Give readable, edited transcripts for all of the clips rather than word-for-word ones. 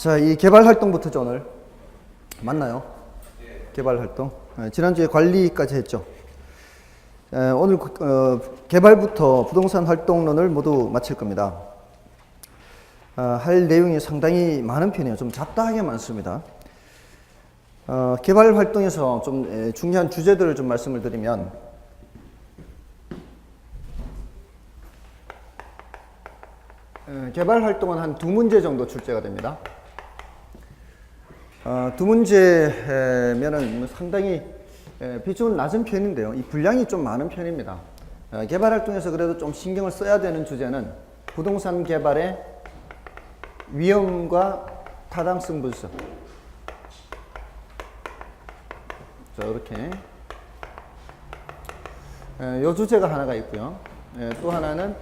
자, 이 개발 활동부터죠, 오늘. 맞나요? 개발 활동. 지난주에 관리까지 했죠. 오늘 개발부터 부동산 활동론을 모두 마칠 겁니다. 할 내용이 상당히 많은 편이에요. 좀 잡다하게 많습니다. 개발 활동에서 좀 중요한 주제들을 좀 말씀을 드리면, 개발 활동은 한 2문제 정도 출제가 됩니다. 2문제면은 상당히 비중은 낮은 편인데요. 이 분량이 좀 많은 편입니다. 개발 활동에서 그래도 좀 신경을 써야 되는 주제는 부동산 개발의 위험과 타당성 분석. 자, 이렇게. 이 주제가 하나가 있고요. 또 하나는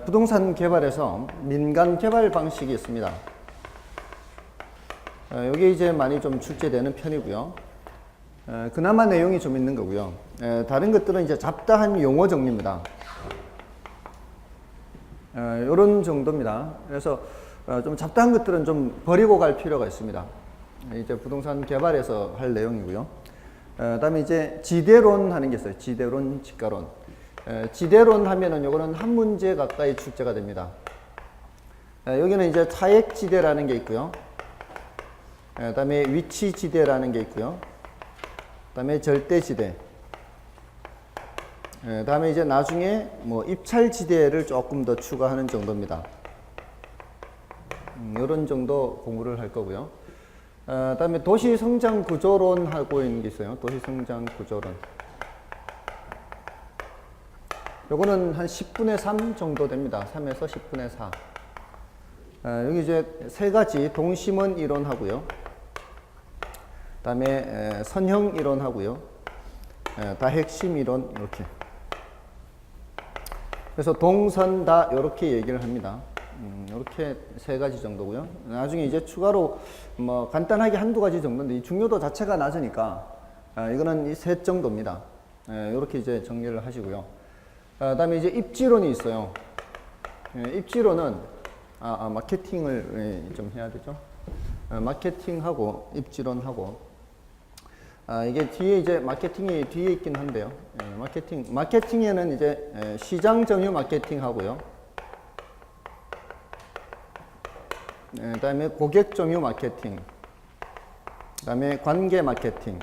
부동산 개발에서 민간 개발 방식이 있습니다. 여기 이제 많이 좀 출제되는 편이고요. 그나마 내용이 좀 있는 거고요. 다른 것들은 이제 잡다한 용어 정리입니다. 이런 정도입니다. 그래서 좀 잡다한 것들은 좀 버리고 갈 필요가 있습니다. 이제 부동산 개발에서 할 내용이고요. 다음에 이제 지대론 하는 게 있어요. 지대론, 직가론. 지대론 하면은 요거는 한 문제 가까이 출제가 됩니다. 여기는 이제 차액지대라는 게 있고요. 다음에 위치지대라는 게 있고요. 다음에 절대지대. 다음에 이제 나중에 뭐 입찰지대를 조금 더 추가하는 정도입니다. 이런 정도 공부를 할 거고요. 다음에 도시성장구조론 하고 있는 게 있어요. 도시성장구조론. 요거는 한 10분의 3 정도 됩니다. 3에서 10분의 4. 여기 이제 세 가지 동심원 이론 하고요. 다음에 선형 이론 하고요. 다핵심 이론 이렇게. 그래서 동선다 이렇게 얘기를 합니다. 이렇게 세 가지 정도고요. 나중에 이제 추가로 뭐 간단하게 한두 가지 정도인데 이 중요도 자체가 낮으니까 이거는 이 셋 정도입니다. 이렇게 이제 정리를 하시고요. 다음에 이제 입지론이 있어요. 입지론은 마케팅을 좀 해야 되죠. 마케팅하고 입지론하고 이게 뒤에 이제 마케팅이 뒤에 있긴 한데요. 마케팅에는 이제 시장 점유 마케팅 하고요. 그다음에 고객 점유 마케팅. 그다음에 관계 마케팅.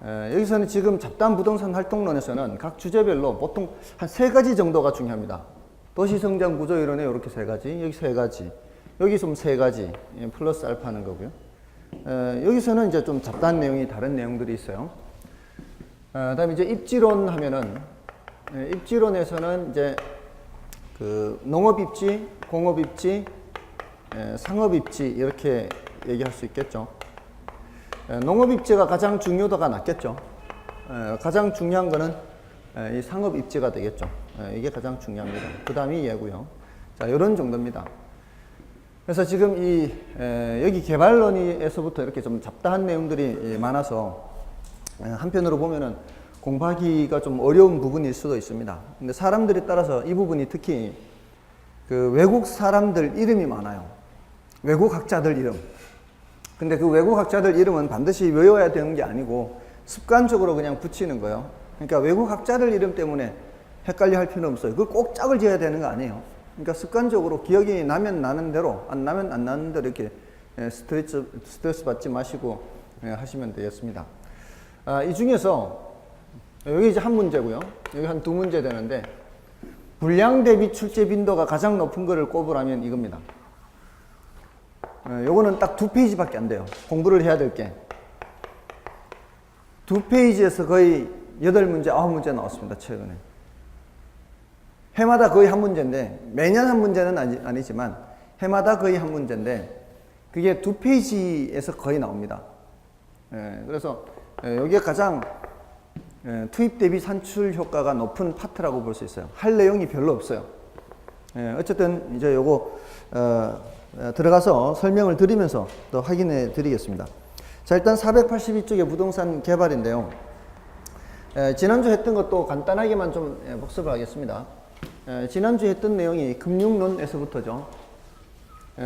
여기서는 지금 잡다한 부동산 활동론에서는 각 주제별로 보통 한 3가지 정도가 중요합니다. 도시성장 구조 이론에 이렇게 3가지, 여기 3가지, 여기 좀 3가지, 플러스 알파 하는 거고요. 여기서는 이제 좀 잡다한 내용이 다른 내용들이 있어요. 다음에 이제 입지론 하면은, 입지론에서는 이제 그 농업입지, 공업입지, 상업입지 이렇게 얘기할 수 있겠죠. 농업입지가 가장 중요도가 낮겠죠. 가장 중요한 거는 이 상업입지가 되겠죠. 이게 가장 중요합니다. 그 다음이 얘고요. 자, 이런 정도입니다. 그래서 지금 여기 개발론에서부터 이렇게 좀 잡다한 내용들이 많아서 한편으로 보면은 공부하기가 좀 어려운 부분일 수도 있습니다. 근데 사람들에 따라서 이 부분이 특히 그 외국 사람들 이름이 많아요. 외국 학자들 이름. 근데 그 외국 학자들 이름은 반드시 외워야 되는 게 아니고 습관적으로 그냥 붙이는 거예요. 그러니까 외국 학자들 이름 때문에 헷갈려 할 필요는 없어요. 그 꼭 짝을 지어야 되는 거 아니에요. 그러니까 습관적으로 기억이 나면 나는 대로, 안 나면 안 나는 대로 이렇게 스트레스 받지 마시고 하시면 되겠습니다. 이 중에서 여기 이제 한 문제고요. 여기 한 2문제 되는데 분량 대비 출제 빈도가 가장 높은 거를 꼽으라면 이겁니다. 요거는 딱 2페이지밖에 안 돼요. 공부를 해야 될 게. 2페이지에서 거의 8문제, 9문제 나왔습니다. 최근에. 해마다 거의 한 문제인데, 매년 한 문제는 아니지만, 해마다 거의 한 문제인데, 그게 2페이지에서 거의 나옵니다. 그래서 여기가 가장 투입 대비 산출 효과가 높은 파트라고 볼 수 있어요. 할 내용이 별로 없어요. 어쨌든 이제 요거 들어가서 설명을 드리면서 또 확인해 드리겠습니다. 자, 일단 482쪽의 부동산 개발인데요. 지난주 했던 것도 간단하게만 좀 복습을 하겠습니다. 지난주 했던 내용이 금융론에서부터죠.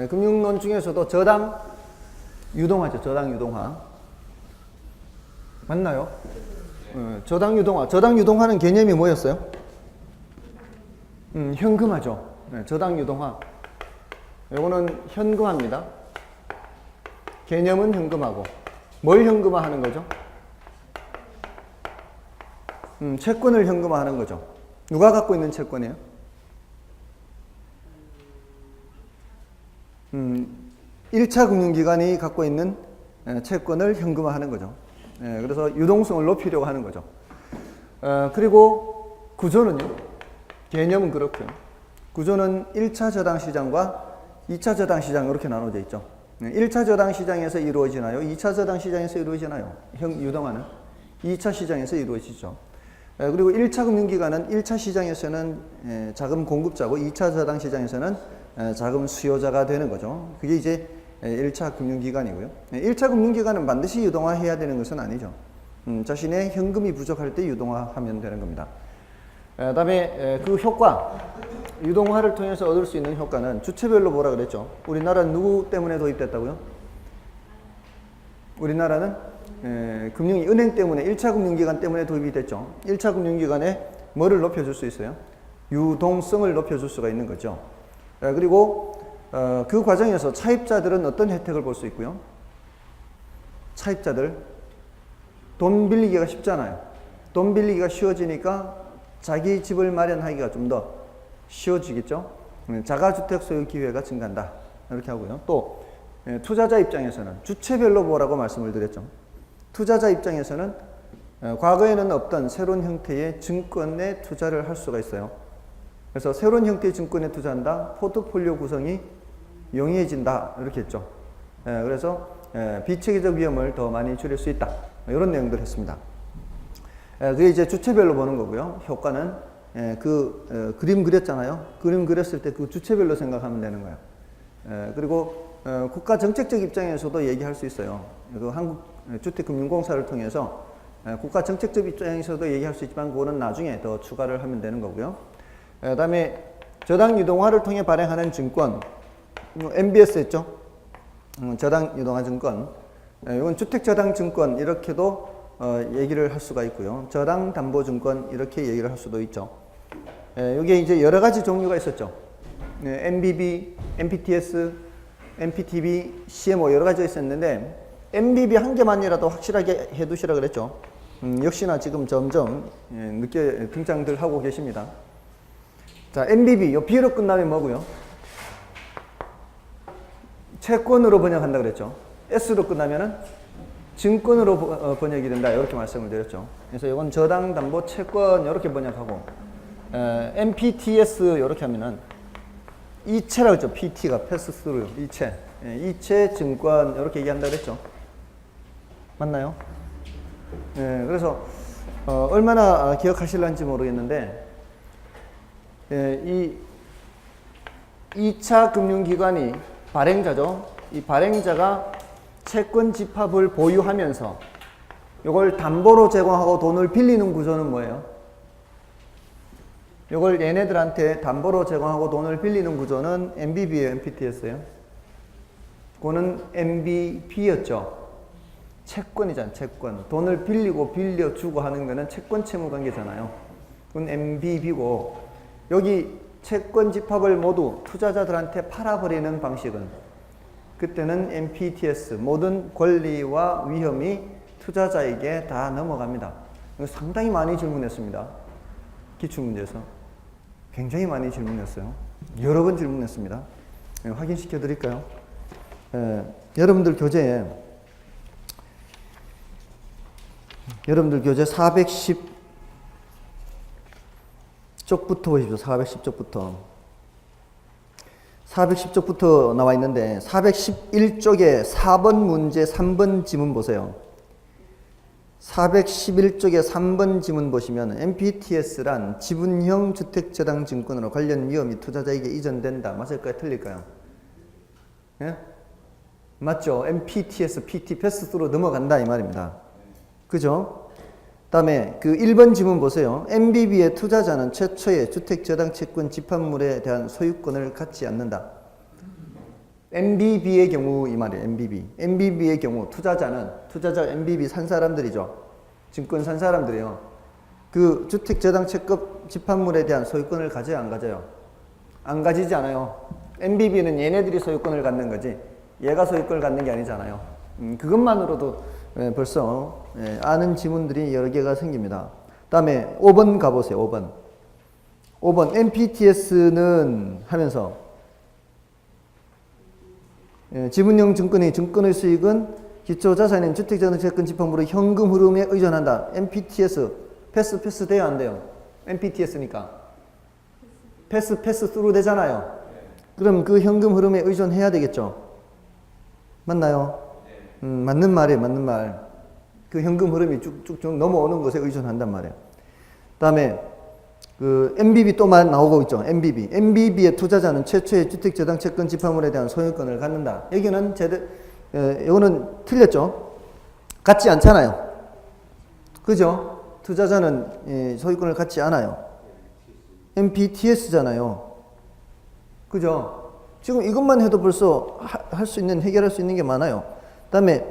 금융론 중에서도 저당 유동화죠. 저당 유동화. 맞나요? 저당 유동화. 저당 유동화는 개념이 뭐였어요? 현금화죠. 저당 유동화. 요거는 현금화입니다. 개념은 현금화고. 뭘 현금화하는 거죠? 채권을 현금화하는 거죠. 누가 갖고 있는 채권이에요? 1차 금융기관이 갖고 있는 채권을 현금화하는 거죠. 그래서 유동성을 높이려고 하는 거죠. 그리고 구조는요. 개념은 그렇고요. 구조는 1차 저당 시장과 2차 저당 시장 이렇게 나눠져 있죠. 1차 저당 시장에서 이루어지나요? 2차 저당 시장에서 이루어지나요? 유동화는 2차 시장에서 이루어지죠. 그리고 1차 금융기관은 1차 시장에서는 자금 공급자고 2차 저당 시장에서는 자금 수요자가 되는 거죠. 그게 이제 1차 금융기관이고요. 1차 금융기관은 반드시 유동화해야 되는 것은 아니죠. 자신의 현금이 부족할 때 유동화하면 되는 겁니다. 그다음에 그 효과, 유동화를 통해서 얻을 수 있는 효과는 주체별로 뭐라 그랬죠? 우리나라는 누구 때문에 도입됐다고요? 우리나라는 은행 때문에 1차 금융기관 때문에 도입이 됐죠. 1차 금융기관에 뭐를 높여줄 수 있어요? 유동성을 높여줄 수가 있는 거죠. 그리고 그 과정에서 차입자들은 어떤 혜택을 볼 수 있고요? 차입자들 돈 빌리기가 쉽잖아요. 돈 빌리기가 쉬워지니까 자기 집을 마련하기가 좀 더 쉬워지겠죠. 자가주택 소유 기회가 증가한다. 이렇게 하고요. 또 투자자 입장에서는 주체별로 뭐라고 말씀을 드렸죠. 투자자 입장에서는 과거에는 없던 새로운 형태의 증권에 투자를 할 수가 있어요. 그래서 새로운 형태의 증권에 투자한다. 포트폴리오 구성이 용이해진다. 이렇게 했죠. 그래서 비체계적 위험을 더 많이 줄일 수 있다. 이런 내용들을 했습니다. 그게 이제 주체별로 보는 거고요. 효과는 그림 그렸잖아요. 그림 그렸을 때 그 주체별로 생각하면 되는 거예요. 그리고 국가 정책적 입장에서도 얘기할 수 있어요. 그 한국주택금융공사를 통해서 국가 정책적 입장에서도 얘기할 수 있지만 그거는 나중에 더 추가를 하면 되는 거고요. 그다음에 저당 유동화를 통해 발행하는 증권, MBS 했죠. 저당 유동화 증권. 이건 주택저당 증권 이렇게도 얘기를 할 수가 있고요. 저당 담보 증권 이렇게 얘기를 할 수도 있죠. 이게 이제 여러 가지 종류가 있었죠. MBB, MPTS, MPTB, CMO 여러 가지가 있었는데 MBB 한 개만이라도 확실하게 해두시라 그랬죠. 역시나 지금 점점 늦게 등장들 하고 계십니다. 자, MBB, 요 B로 끝나면 뭐고요? 채권으로 번역한다 그랬죠. S로 끝나면은 증권으로 번역이 된다. 이렇게 말씀을 드렸죠. 그래서 이건 저당 담보 채권 이렇게 번역하고 MPTS 이렇게 하면은 이체라고 했죠. PT가 패스 스루 이체. 이체 증권 이렇게 얘기한다 그랬죠. 맞나요? 그래서 얼마나 기억하실런지 모르겠는데 이 2차 금융기관이 발행자죠. 이 발행자가 채권 집합을 보유하면서 이걸 담보로 제공하고 돈을 빌리는 구조는 뭐예요? 이걸 얘네들한테 담보로 제공하고 돈을 빌리는 구조는 MBB예요, MPTS예요? 그거는 MBB였죠. 채권이잖아요, 채권. 돈을 빌리고 빌려주고 하는 거는 채권 채무 관계잖아요. 그건 MBB고 여기 채권 집합을 모두 투자자들한테 팔아버리는 방식은 그때는 MPTS, 모든 권리와 위험이 투자자에게 다 넘어갑니다. 상당히 많이 질문했습니다. 기출문제에서. 굉장히 많이 질문했어요. 여러 번 질문했습니다. 확인시켜 드릴까요? 여러분들 교재 410쪽부터 보십시오. 410쪽부터. 410쪽부터 나와 있는데 411쪽에 4번 문제 3번 지문 보세요. 411쪽에 3번 지문 보시면 MPTS란 지분형 주택저당 증권으로 관련 위험이 투자자에게 이전된다. 맞을까요? 틀릴까요? 예? 맞죠? MPTS, PT, 패스스로 넘어간다 이 말입니다. 그죠? 다음에 그 1번 지문 보세요. MBB의 투자자는 최초의 주택저당 채권 집합물에 대한 소유권을 갖지 않는다. MBB의 경우 이 말이에요. MBB의 경우 투자자 MBB 산 사람들이죠. 증권 산 사람들이요. 그 주택저당채급 집합물에 대한 소유권을 가져요, 안 가져요? 안 가지지 않아요. MBB는 얘네들이 소유권을 갖는 거지 얘가 소유권을 갖는 게 아니잖아요. 그것만으로도 벌써 아는 지문들이 여러 개가 생깁니다. 다음에 5번 가보세요. 5번 MPTS는 하면서 지분형 증권의 수익은 기초자산인 주택저당채권 집합물의 현금 흐름에 의존한다. MPTS 패스 돼요, 안 돼요? MPTS니까 패스 스루 되잖아요. 그럼 그 현금 흐름에 의존해야 되겠죠. 맞나요? 맞는 말이에요. 맞는 말. 그 현금 흐름이 쭉쭉 넘어오는 것에 의존한단 말이에요. 다음에 그 MBB 또 나오고 있죠. MBB의 투자자는 최초의 주택저당채권 집합물에 대한 소유권을 갖는다. 여기는 이거는 틀렸죠. 갖지 않잖아요. 그죠? 투자자는 소유권을 갖지 않아요. MPTS잖아요. 그죠? 지금 이것만 해도 벌써 해결할 수 있는 게 많아요. 다음에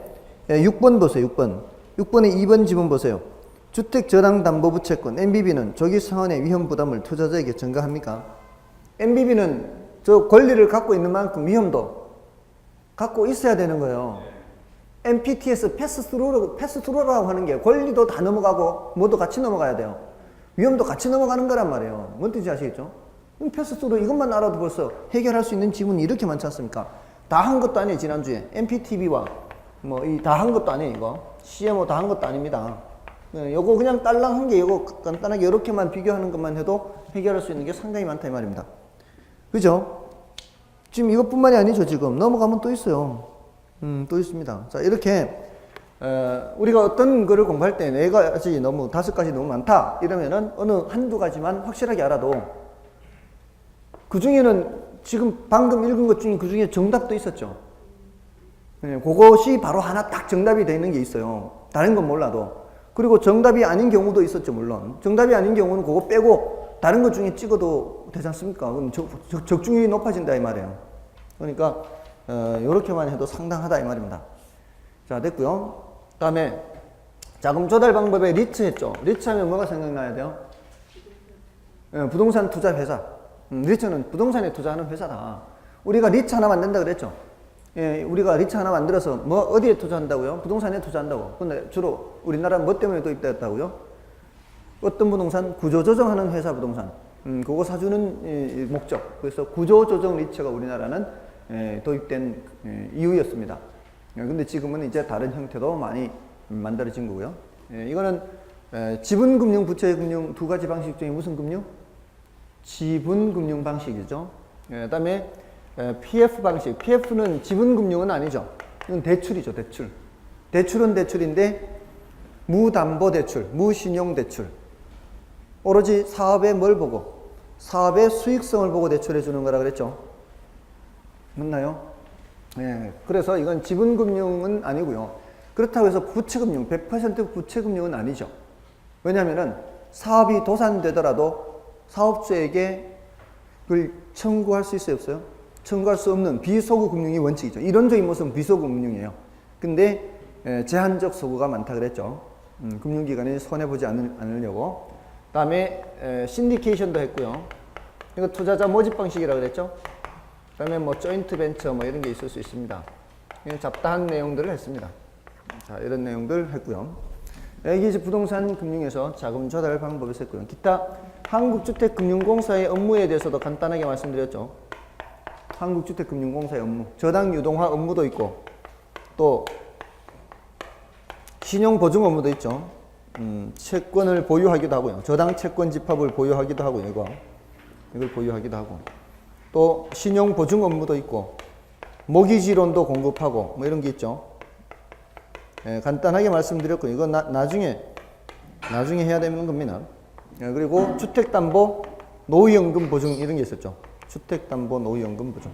6번 보세요. 6번의 2번 지문 보세요. 주택저당담보부채권 MBB는 조기 상환의 위험 부담을 투자자에게 전가합니까? MBB는 저 권리를 갖고 있는 만큼 위험도 갖고 있어야 되는 거예요. MPTS 패스스루라고 하는 게 권리도 다 넘어가고 뭐도 같이 넘어가야 돼요. 위험도 같이 넘어가는 거란 말이에요. 뭔 뜻인지 아시겠죠? 패스스루 이것만 알아도 벌써 해결할 수 있는 지문이 이렇게 많지 않습니까? 다 한 것도 아니에요. 지난주에 MPTV와 다 한 것도 아니에요. 이거 CMO 다 한 것도 아닙니다. 요거 그냥 딸랑한 게 요거 간단하게 이렇게만 비교하는 것만 해도 해결할 수 있는 게 상당히 많다 이 말입니다. 그죠? 지금 이것뿐만이 아니죠. 지금 넘어가면 또 있어요. 또 있습니다. 자, 이렇게 우리가 어떤 거를 공부할 때 4가지 너무 5가지 너무 많다 이러면은 어느 한두 가지만 확실하게 알아도 그 중에는 지금 방금 읽은 것 중에 그 중에 정답도 있었죠. 그것이 바로 하나 딱 정답이 되는 게 있어요. 다른 건 몰라도. 그리고 정답이 아닌 경우도 있었죠, 물론. 정답이 아닌 경우는 그거 빼고 다른 것 중에 찍어도 되지 않습니까? 그럼 적중률이 높아진다 이 말이에요. 그러니까 이렇게만 해도 상당하다 이 말입니다. 자, 됐고요. 다음에 자금 조달 방법에 리츠 했죠. 리츠 하면 뭐가 생각나야 돼요? 부동산 투자 회사. 리츠는 부동산에 투자하는 회사다. 우리가 리츠 하나 만든다 그랬죠. 우리가 리츠 하나 만들어서 어디에 투자한다고요? 부동산에 투자한다고. 근데 주로 우리나라 뭐 때문에 도입되었다고요? 어떤 부동산? 구조조정하는 회사 부동산. 그거 사주는 목적. 그래서 구조조정 리츠가 우리나라는 도입된 이유였습니다. 근데 지금은 이제 다른 형태도 많이 만들어진 거고요. 이거는 지분금융, 부채금융 2가지 방식 중에 무슨 금융? 지분금융 방식이죠. 그다음에 PF 방식. PF는 지분금융은 아니죠. 이건 대출이죠, 대출. 대출은 대출인데 무담보대출, 무신용대출. 오로지 사업의 뭘 보고? 사업의 수익성을 보고 대출해 주는 거라 그랬죠. 맞나요? 그래서 이건 지분금융은 아니고요. 그렇다고 해서 부채금융, 100% 부채금융은 아니죠. 왜냐하면 사업이 도산되더라도 사업주에게 그걸 청구할 수 있어요, 없어요? 청구할 수 없는 비소구 금융이 원칙이죠. 이론적인 모습은 비소구 금융이에요. 근데 제한적 소구가 많다 그랬죠. 금융기관이 손해보지 않으려고. 그 다음에 신디케이션도 했고요. 이거 투자자 모집 방식이라고 그랬죠. 그 다음에 조인트 벤처 이런 게 있을 수 있습니다. 잡다한 내용들을 했습니다. 자, 이런 내용들 했고요. 여기 이제 부동산 금융에서 자금 조달 방법을 했고요. 기타 한국주택금융공사의 업무에 대해서도 간단하게 말씀드렸죠. 한국주택금융공사의 업무, 저당 유동화 업무도 있고 또 신용보증 업무도 있죠. 채권을 보유하기도 하고요. 저당 채권 집합을 보유하기도 하고요. 이걸 보유하기도 하고 또 신용보증 업무도 있고 모기지론도 공급하고 이런 게 있죠. 간단하게 말씀드렸고 이건 나중에 해야 되는 겁니다. 그리고 주택담보 노후연금 보증 이런 게 있었죠. 주택담보 노후연금 보증.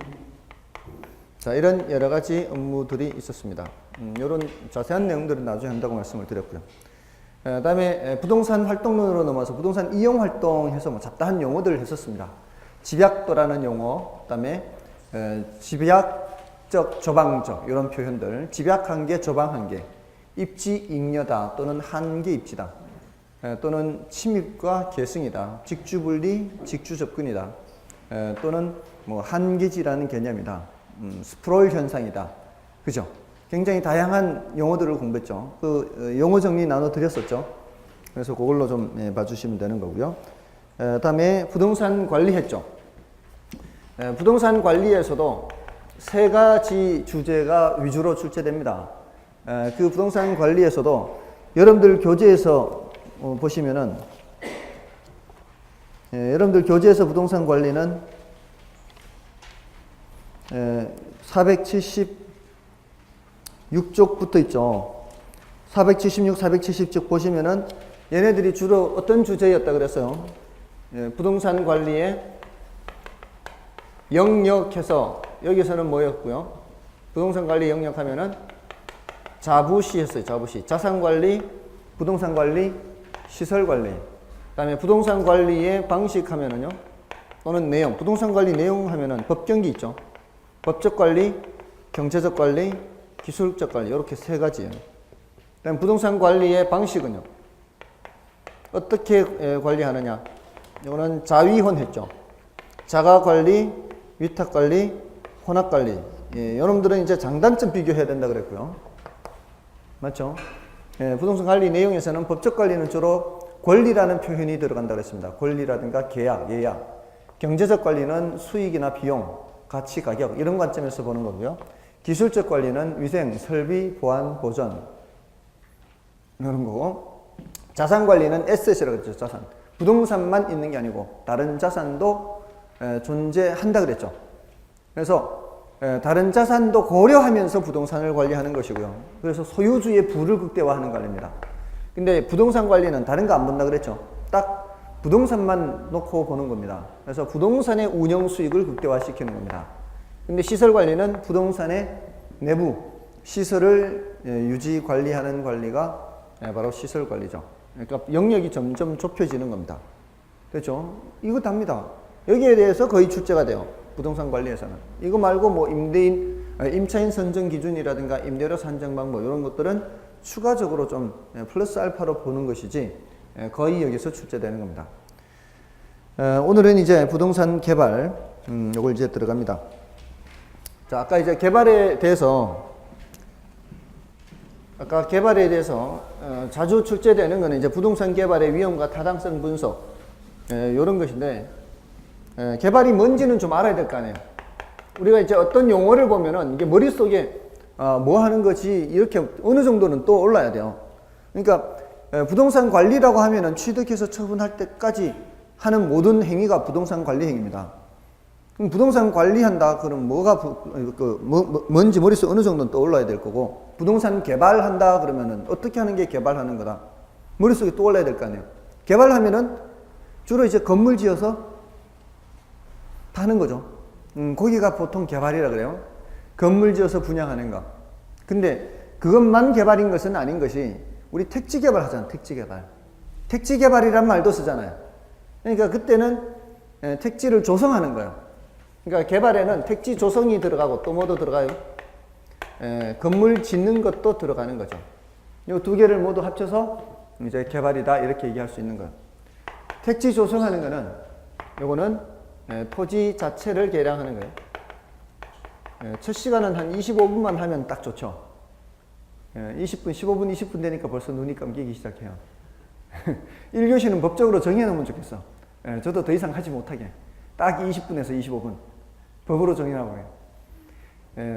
자, 이런 여러 가지 업무들이 있었습니다. 이런 자세한 내용들은 나중에 한다고 말씀을 드렸고요. 다음에 부동산 활동론으로 넘어와서 부동산 이용 활동해서 잡다한 용어들을 했었습니다. 집약도라는 용어, 그다음에 집약 직접, 조방적 이런 표현들, 집약한계, 조방한계, 입지, 잉여다 또는 한계 입지다, 또는 침입과 계승이다, 직주분리, 직주접근이다, 또는 뭐 한계지라는 개념이다, 스프롤 현상이다, 그죠? 굉장히 다양한 용어들을 공부했죠. 그 용어 정리 나눠드렸었죠. 그래서 그걸로 좀 봐주시면 되는 거고요. 다음에 부동산 관리했죠. 부동산 관리에서도 세 가지 주제가 위주로 출제됩니다. 그 부동산 관리에서도 여러분들 교재에서 보시면은 여러분들 교재에서 부동산 관리는 476쪽 붙어 있죠. 476, 470쪽 보시면은 얘네들이 주로 어떤 주제였다 그랬어요? 부동산 관리의 영역해서 여기서는 뭐였고요? 부동산 관리 영역 하면은 자부시 했어요. 자부시. 자산 관리, 부동산 관리, 시설 관리. 그다음에 부동산 관리의 방식 하면은요. 또는 내용. 부동산 관리 내용 하면은 법경기 있죠. 법적 관리, 경제적 관리, 기술적 관리 이렇게 세 가지예요. 그다음 부동산 관리의 방식은요. 어떻게 관리하느냐? 이거는 자위혼했죠. 자가 관리, 위탁 관리, 혼합 관리. 여러분들은 이제 장단점 비교해야 된다 그랬고요. 맞죠? 부동산 관리 내용에서는 법적 관리는 주로 권리라는 표현이 들어간다 그랬습니다. 권리라든가 계약, 예약. 경제적 관리는 수익이나 비용, 가치, 가격 이런 관점에서 보는 거고요. 기술적 관리는 위생, 설비, 보안, 보전 이런 거고, 자산 관리는 에셋이라고 했죠. 자산. 부동산만 있는 게 아니고 다른 자산도 존재한다 그랬죠. 그래서 다른 자산도 고려하면서 부동산을 관리하는 것이고요. 그래서 소유주의 부를 극대화하는 관리입니다. 근데 부동산 관리는 다른 거 안 본다 그랬죠. 딱 부동산만 놓고 보는 겁니다. 그래서 부동산의 운영 수익을 극대화시키는 겁니다. 근데 시설 관리는 부동산의 내부 시설을 유지 관리하는 관리가 바로 시설 관리죠. 그러니까 영역이 점점 좁혀지는 겁니다. 그렇죠? 이거 답니다. 여기에 대해서 거의 출제가 돼요. 부동산 관리에서는. 이거 말고 뭐 임차인 선정 기준이라든가 임대료 산정 방법 이런 것들은 추가적으로 좀 플러스 알파로 보는 것이지 거의 여기서 출제되는 겁니다. 오늘은 이제 부동산 개발 요걸 이제 들어갑니다. 자, 아까 이제 개발에 대해서 자주 출제되는 거는 이제 부동산 개발의 위험과 타당성 분석 이런 것인데, 개발이 뭔지는 좀 알아야 될 거 아니에요. 우리가 이제 어떤 용어를 보면은 이게 머릿속에 뭐 하는 거지 이렇게 어느 정도는 또 올라야 돼요. 그러니까 부동산 관리라고 하면은 취득해서 처분할 때까지 하는 모든 행위가 부동산 관리 행위입니다. 그럼 부동산 관리한다 그럼 뭐가 뭔지 머릿속 어느 정도는 떠올라야 될 거고, 부동산 개발한다 그러면은 어떻게 하는 게 개발하는 거다 머릿속에 떠올라야 될 거 아니에요. 개발하면은 주로 이제 건물 지어서 파는 거죠. 거기가 보통 개발이라 그래요. 건물 지어서 분양하는 거. 근데 그것만 개발인 것은 아닌 것이, 우리 택지 개발 하잖아요. 택지 개발. 택지 개발이란 말도 쓰잖아요. 그러니까 그때는 택지를 조성하는 거예요. 그러니까 개발에는 택지 조성이 들어가고 또 뭐도 들어가요? 건물 짓는 것도 들어가는 거죠. 이 두 개를 모두 합쳐서 이제 개발이다 이렇게 얘기할 수 있는 거예요. 택지 조성하는 거는 요거는 토지 자체를 개량하는 거예요. 첫 시간은 한 25분만 하면 딱 좋죠. 20분, 15분, 20분 되니까 벌써 눈이 감기기 시작해요. 1교시는 법적으로 정해놓으면 좋겠어. 저도 더 이상 하지 못하게. 딱 20분에서 25분. 법으로 정해놔고 해요.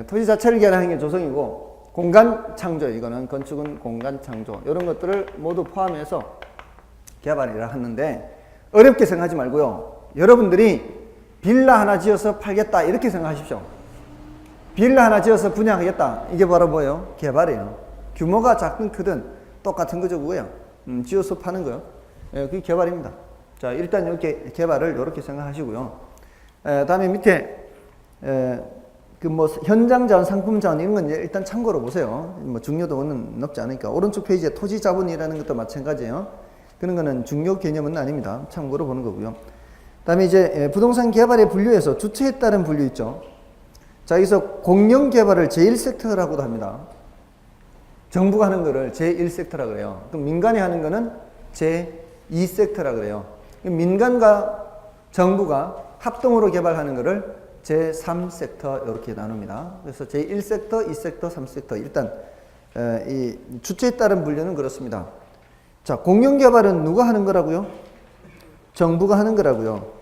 토지 자체를 개량하는 게 조성이고, 공간 창조, 이거는 건축은 공간 창조. 이런 것들을 모두 포함해서 개발이라 하는데, 어렵게 생각하지 말고요. 여러분들이 빌라 하나 지어서 팔겠다 이렇게 생각하십시오. 빌라 하나 지어서 분양하겠다. 이게 바로 뭐예요? 개발이에요. 규모가 작든 크든 똑같은 거죠, 그거요. 지어서 파는 거요. 그게 개발입니다. 자, 일단 이렇게 개발을 이렇게 생각하시고요. 다음에 밑에 그 뭐 현장 자원, 상품 자원 이런 건 일단 참고로 보세요. 뭐 중요도는 높지 않으니까. 오른쪽 페이지에 토지 자본이라는 것도 마찬가지예요. 그런 거는 중요 개념은 아닙니다. 참고로 보는 거고요. 다음에 이제 부동산 개발의 분류에서 주체에 따른 분류 있죠. 자, 여기서 공영 개발을 제1섹터라고도 합니다. 정부가 하는 거를 제1섹터라 그래요. 그럼 민간이 하는 거는 제2섹터라 그래요. 민간과 정부가 합동으로 개발하는 거를 제3섹터 이렇게 나눕니다. 그래서 제1섹터, 2섹터, 3섹터. 일단 이 주체에 따른 분류는 그렇습니다. 자, 공영 개발은 누가 하는 거라고요? 정부가 하는 거라고요.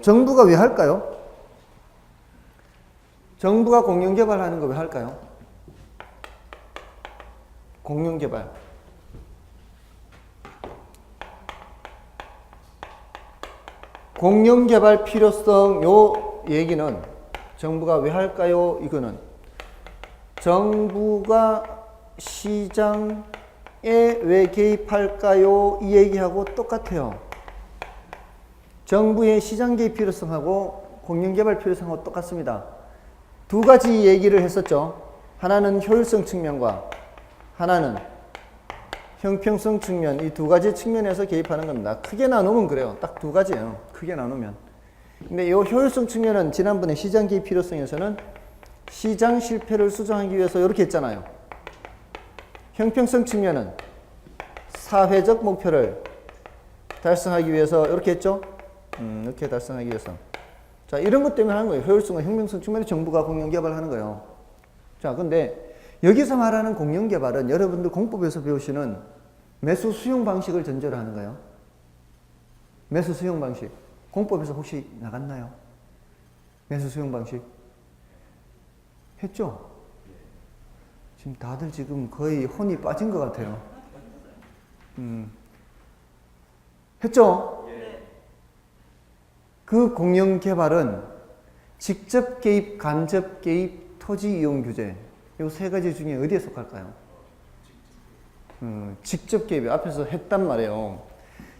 정부가 왜 할까요? 정부가 공영 개발하는 거 왜 할까요? 공영 개발. 공영 개발 필요성 요 얘기는 정부가 왜 할까요? 이거는 정부가 시장에 왜 개입할까요? 이 얘기하고 똑같아요. 정부의 시장 개입 필요성하고 공영 개발 필요성하고 똑같습니다. 두 가지 얘기를 했었죠. 하나는 효율성 측면과 하나는 형평성 측면, 이 두 가지 측면에서 개입하는 겁니다. 크게 나누면 그래요. 딱 두 가지예요. 크게 나누면. 근데 이 효율성 측면은 지난번에 시장 개입 필요성에서는 시장 실패를 수정하기 위해서 이렇게 했잖아요. 형평성 측면은 사회적 목표를 달성하기 위해서 이렇게 했죠. 이렇게 달성하기 위해서. 자, 이런 것 때문에 하는 거예요. 효율성과 형평성 측면에 정부가 공영 개발하는 거예요. 자, 근데 여기서 말하는 공영 개발은 여러분들 공법에서 배우시는 매수 수용 방식을 전제로 하는 거예요. 매수 수용 방식. 공법에서 혹시 나갔나요? 매수 수용 방식. 했죠? 지금 다들 지금 거의 혼이 빠진 것 같아요. 했죠? 그 공영 개발은 직접 개입, 간접 개입, 토지 이용 규제 이 세 가지 중에 어디에 속할까요? 직접 개입이 앞에서 했단 말이에요.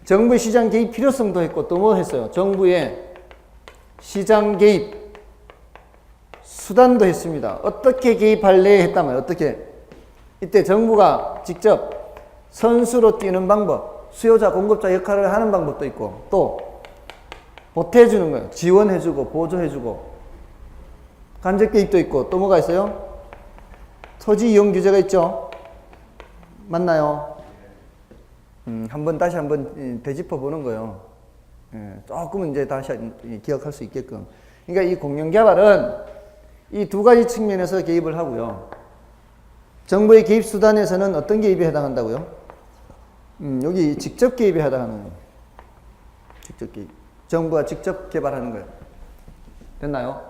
정부의 시장 개입 필요성도 했고 또 뭐 했어요? 정부의 시장 개입 수단도 했습니다. 어떻게 개입할래 했단 말이에요. 어떻게? 이때 정부가 직접 선수로 뛰는 방법, 수요자, 공급자 역할을 하는 방법도 있고 또 보태주는 거예요. 지원해주고 보조해주고 간접 개입도 있고 또 뭐가 있어요? 토지 이용 규제가 있죠. 맞나요? 다시 한번 되짚어 보는 거예요. 조금은 이제 다시 기억할 수 있게끔. 그러니까 이 공영 개발은 이 두 가지 측면에서 개입을 하고요. 정부의 개입 수단에서는 어떤 개입에 해당한다고요? 여기 직접 개입에 해당하는 거예요. 직접 개입. 정부가 직접 개발하는 거예요. 됐나요?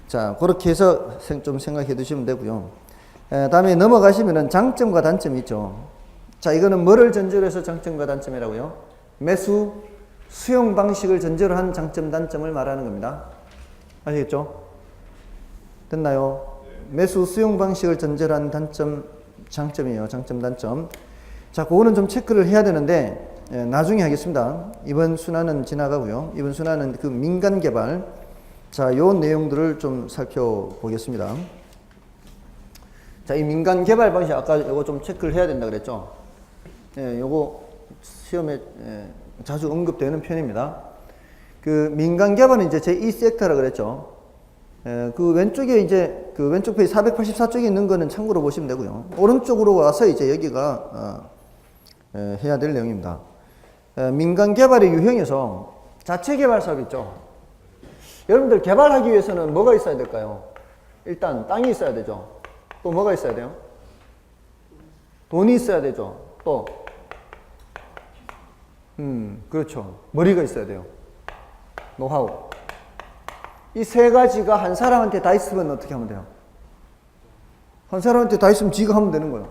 자, 그렇게 해서 좀 생각해 두시면 되고요. 다음에 넘어가시면은 장점과 단점이 있죠. 자, 이거는 뭐를 전제로 해서 장점과 단점이라고요? 매수, 수용 방식을 전제로 한 장점, 단점을 말하는 겁니다. 아시겠죠? 됐나요? 매수, 수용 방식을 전제로 한 단점, 장점이에요. 장점, 단점. 자, 그거는 좀 체크를 해야 되는데 나중에 하겠습니다. 이번 순환은 지나가고요. 이번 순환은 그 민간 개발. 자, 요 내용들을 좀 살펴보겠습니다. 자, 이 민간 개발 방식 아까 요거 좀 체크를 해야 된다 그랬죠. 요거 시험에 자주 언급되는 편입니다. 그 민간 개발은 이제 제2섹터라 그랬죠. 그 왼쪽에 이제 그 왼쪽 페이지 484쪽에 있는 거는 참고로 보시면 되고요. 오른쪽으로 와서 이제 여기가 해야 될 내용입니다. 민간 개발의 유형에서 자체 개발 사업 있죠. 여러분들 개발하기 위해서는 뭐가 있어야 될까요? 일단 땅이 있어야 되죠. 또 뭐가 있어야 돼요? 돈이 있어야 되죠. 또 그렇죠. 머리가 있어야 돼요. 노하우. 이 세 가지가 한 사람한테 다 있으면 어떻게 하면 돼요? 한 사람한테 다 있으면 지가 하면 되는 거예요.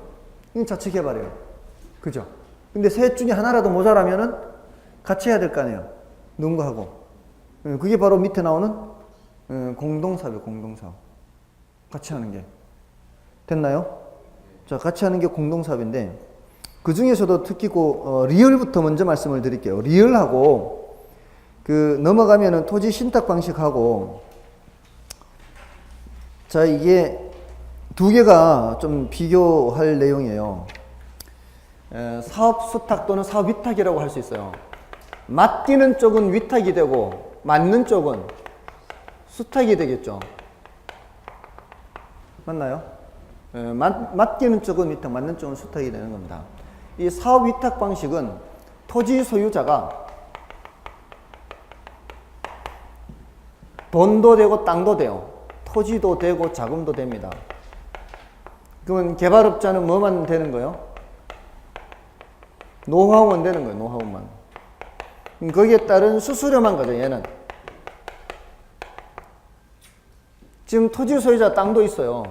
이게 자체 개발이에요. 그죠? 근데 셋 중에 하나라도 모자라면은 같이 해야 될 거 아니에요. 누군가 하고. 그게 바로 밑에 나오는 공동사업이에요. 공동사업. 같이 하는 게. 됐나요? 자, 같이 하는 게 공동사업인데 그 중에서도 특히 리얼부터 먼저 말씀을 드릴게요. 리얼하고 그 넘어가면은 토지 신탁 방식하고 자, 이게 두 개가 좀 비교할 내용이에요. 사업 수탁 또는 사업 위탁이라고 할 수 있어요. 맡기는 쪽은 위탁이 되고 맡는 쪽은 수탁이 되겠죠. 맞나요? 맡기는 쪽은 위탁, 맡는 쪽은 수탁이 되는 겁니다. 이 사업 위탁 방식은 토지 소유자가 돈도 되고 땅도 돼요. 토지도 되고 자금도 됩니다. 그러면 개발업자는 뭐만 되는 거예요? 노하우만 되는 거예요. 노하우만. 거기에 따른 수수료만 가죠. 얘는. 지금 토지 소유자 땅도 있어요.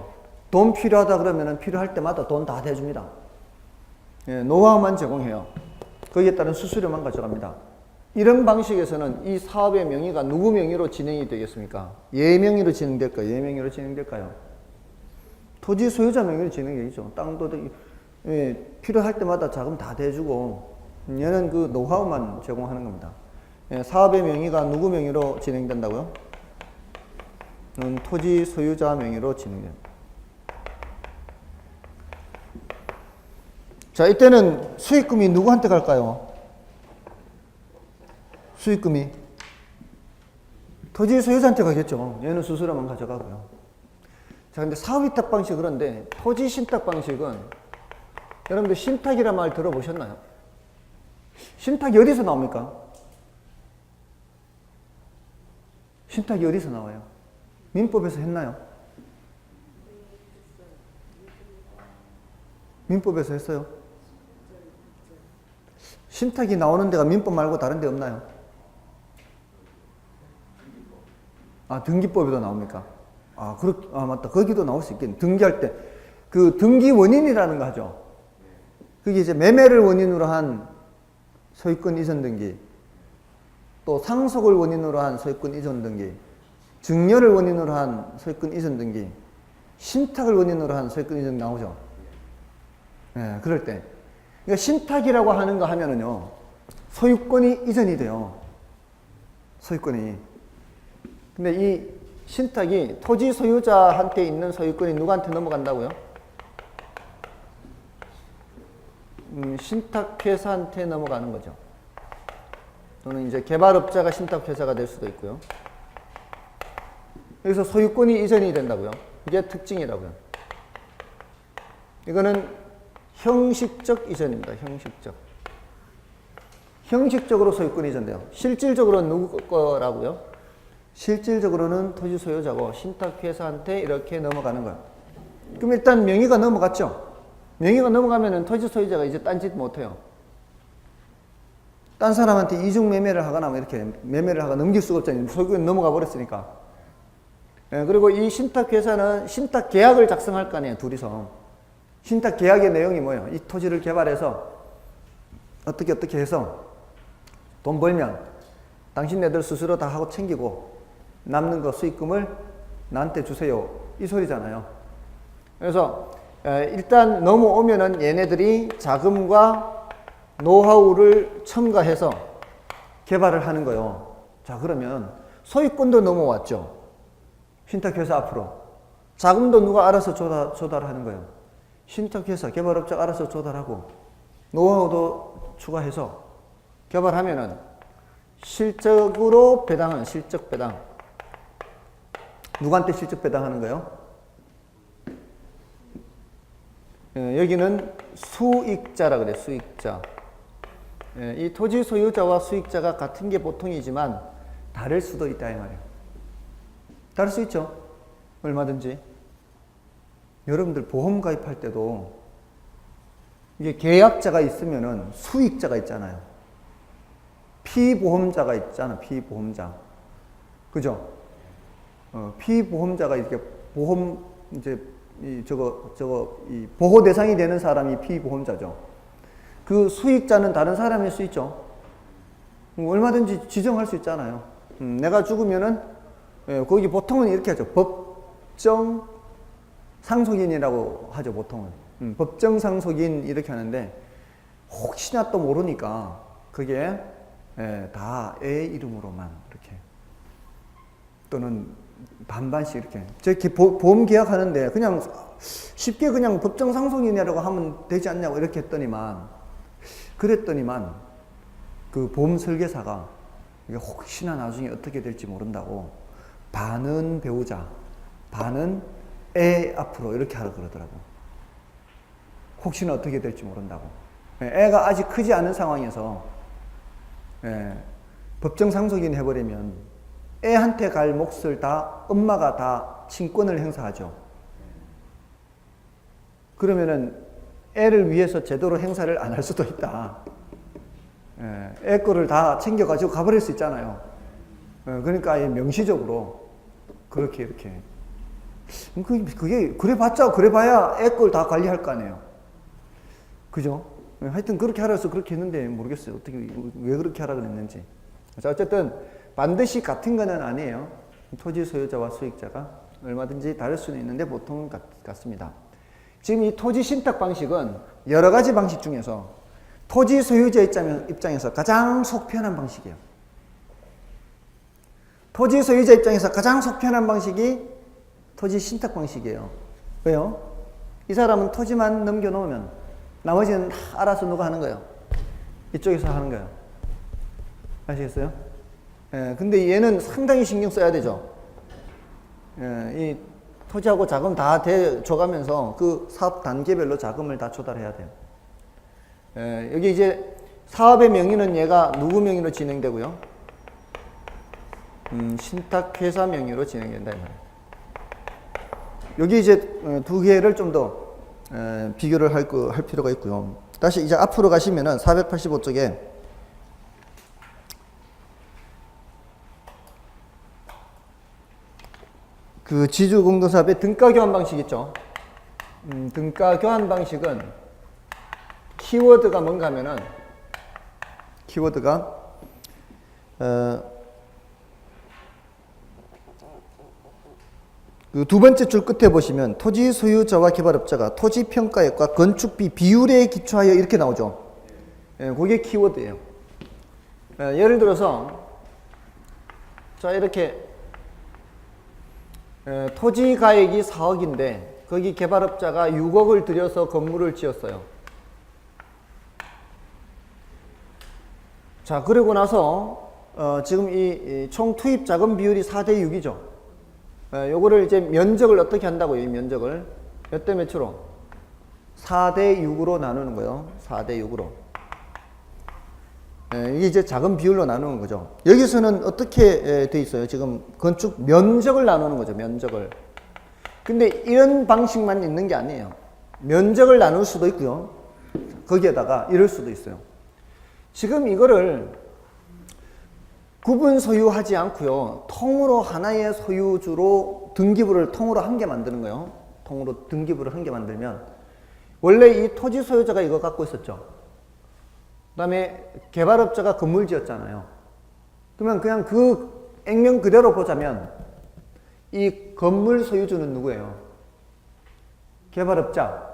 돈 필요하다 그러면 필요할 때마다 돈 다 대줍니다. 예, 노하우만 제공해요. 거기에 따른 수수료만 가져갑니다. 이런 방식에서는 이 사업의 명의가 누구 명의로 진행이 되겠습니까? 얘 명의로 진행될까요? 얘 명의로 진행될까요? 토지 소유자 명의로 진행되죠. 땅도 필요할 때마다 자금 다 대주고 얘는 그 노하우만 제공하는 겁니다. 예, 사업의 명의가 누구 명의로 진행된다고요? 토지 소유자 명의로 진행됩니다. 자, 이때는 수익금이 누구한테 갈까요? 수익금이 토지 소유자한테 가겠죠. 얘는 수수료만 가져가고요. 자, 근데 사업위탁 방식 그런데 토지 신탁 방식은 여러분들 신탁이란 말 들어보셨나요? 신탁이 어디서 나옵니까? 신탁이 어디서 나와요? 민법에서 했나요? 민법에서 했어요? 신탁이 나오는 데가 민법 말고 다른 데 없나요? 아, 등기법에도 나옵니까? 맞다. 거기도 나올 수 있겠네. 등기할 때. 그 등기 원인이라는 거 하죠. 그게 이제 매매를 원인으로 한 소유권 이전 등기, 또 상속을 원인으로 한 소유권 이전 등기, 증여를 원인으로 한 소유권 이전 등기, 신탁을 원인으로 한 소유권 이전 나오죠. 네, 그럴 때. 그러니까 신탁이라고 하는 거 하면은요, 소유권이 이전이 돼요. 소유권이. 근데 이 신탁이 토지 소유자한테 있는 소유권이 누구한테 넘어간다고요? 신탁회사한테 넘어가는 거죠. 또는 이제 개발업자가 신탁회사가 될 수도 있고요. 여기서 소유권이 이전이 된다고요. 이게 특징이라고요. 이거는 형식적 이전입니다. 형식적. 형식적으로 소유권이 이전돼요. 실질적으로는 누구 거라고요? 실질적으로는 토지 소유자고 신탁회사한테 이렇게 넘어가는 거예요. 그럼 일단 명의가 넘어갔죠? 명의가 넘어가면은 토지 소유자가 이제 딴짓 못해요. 딴 사람한테 이중 매매를 하거나 뭐 이렇게 매매를 하거나 넘길 수가 없잖아요. 소유권이 넘어가 버렸으니까. 예, 그리고 이 신탁회사는 신탁 계약을 작성할 거 아니에요. 둘이서. 신탁 계약의 내용이 뭐예요? 이 토지를 개발해서 어떻게 해서 돈 벌면 당신네들 스스로 다 하고 챙기고 남는 거 수익금을 나한테 주세요. 이 소리잖아요. 그래서 일단 넘어오면은 얘네들이 자금과 노하우를 첨가해서 개발을 하는 거예요. 자, 그러면 소유권도 넘어왔죠. 신탁회사 앞으로. 자금도 누가 알아서 조달하는 거예요. 신탁회사, 개발업자가 알아서 조달하고 노하우도 추가해서 개발하면은 실적으로 배당은 실적 배당. 누구한테 실적 배당하는 거예요? 여기는 수익자라 그래. 수익자. 이 토지 소유자와 수익자가 같은 게 보통이지만 다를 수도 있다 이 말이에요. 다를 수 있죠. 얼마든지. 여러분들 보험 가입할 때도 이게 계약자가 있으면은 수익자가 있잖아요. 피보험자가 있잖아. 피보험자. 그죠? 피보험자가 이렇게 보험 이제 이 보호 대상이 되는 사람이 피보험자죠. 그 수익자는 다른 사람일 수 있죠. 얼마든지 지정할 수 있잖아요. 내가 죽으면은 거기 보통은 이렇게 하죠. 법정 상속인이라고 하죠. 보통은 법정 상속인 이렇게 하는데 혹시나 또 모르니까 그게 다 애 이름으로만 이렇게 또는 반반씩 이렇게. 제가 보험 계약하는데 그냥 쉽게 그냥 법정 상속인이라고 하면 되지 않냐고 이렇게 그랬더니만 그 보험 설계사가 이게 혹시나 나중에 어떻게 될지 모른다고 반은 배우자, 반은 애 앞으로 이렇게 하라 그러더라고. 혹시나 어떻게 될지 모른다고. 애가 아직 크지 않은 상황에서 법정 상속인 해버리면 애한테 갈 몫을 다 엄마가 다 친권을 행사하죠. 그러면은 애를 위해서 제대로 행사를 안 할 수도 있다. 애 거를 다 챙겨가지고 가버릴 수 있잖아요. 그러니까 명시적으로 그렇게 이렇게. 그게 그래봤자 그래봐야 애 걸 다 관리할 거 아니에요. 그죠? 하여튼 그렇게 하라 해서 그렇게 했는데 모르겠어요. 어떻게 왜 그렇게 하라 그랬는지. 자, 어쨌든 반드시 같은 거는 아니에요. 토지 소유자와 수익자가 얼마든지 다를 수는 있는데 보통은 같습니다. 지금 이 토지 신탁 방식은 여러 가지 방식 중에서 토지 소유자 입장에서 가장 속 편한 방식이에요. 토지 소유자 입장에서 가장 속 편한 방식이 토지 신탁 방식이에요. 왜요? 이 사람은 토지만 넘겨놓으면 나머지는 다 알아서 누가 하는 거예요. 이쪽에서 하는 거예요. 아시겠어요? 근데 얘는 상당히 신경 써야 되죠. 이 토지하고 자금 다 대줘가면서 그 사업 단계별로 자금을 다 조달해야 돼요. 여기 이제 사업의 명의는 얘가 누구 명의로 진행되고요? 신탁회사 명의로 진행된다. 여기 이제 두 개를 좀 더 비교를 할 필요가 있고요. 다시 이제 앞으로 가시면은 485쪽에 그 지주공동사업의 등가 교환 방식 있죠. 등가 교환 방식은 키워드가 뭔가 하면은 키워드가 그 두 번째 줄 끝에 보시면 토지 소유자와 개발업자가 토지 평가액과 건축비 비율에 기초하여 이렇게 나오죠. 그게 키워드예요. 예를 들어서 자 이렇게 토지 가액이 4억인데 거기 개발업자가 6억을 들여서 건물을 지었어요. 자 그러고 나서 지금 이 총 투입 자금 비율이 4대 6이죠. 요거를 이제 면적을 어떻게 한다고요? 이 면적을 몇 대 몇으로? 4대 6으로 나누는 거예요. 4대 6으로. 이게 이제 자금 비율로 나누는 거죠. 여기서는 어떻게 돼 있어요? 지금 건축 면적을 나누는 거죠. 면적을. 근데 이런 방식만 있는 게 아니에요. 면적을 나눌 수도 있고요. 거기에다가 이럴 수도 있어요. 지금 이거를 구분 소유하지 않고요. 통으로 하나의 소유주로 등기부를 통으로 한 개 만드는 거예요. 통으로 등기부를 한 개 만들면 원래 이 토지 소유자가 이거 갖고 있었죠. 그 다음에 개발업자가 건물 지었잖아요. 그러면 그냥 그 액면 그대로 보자면 이 건물 소유주는 누구예요? 개발업자.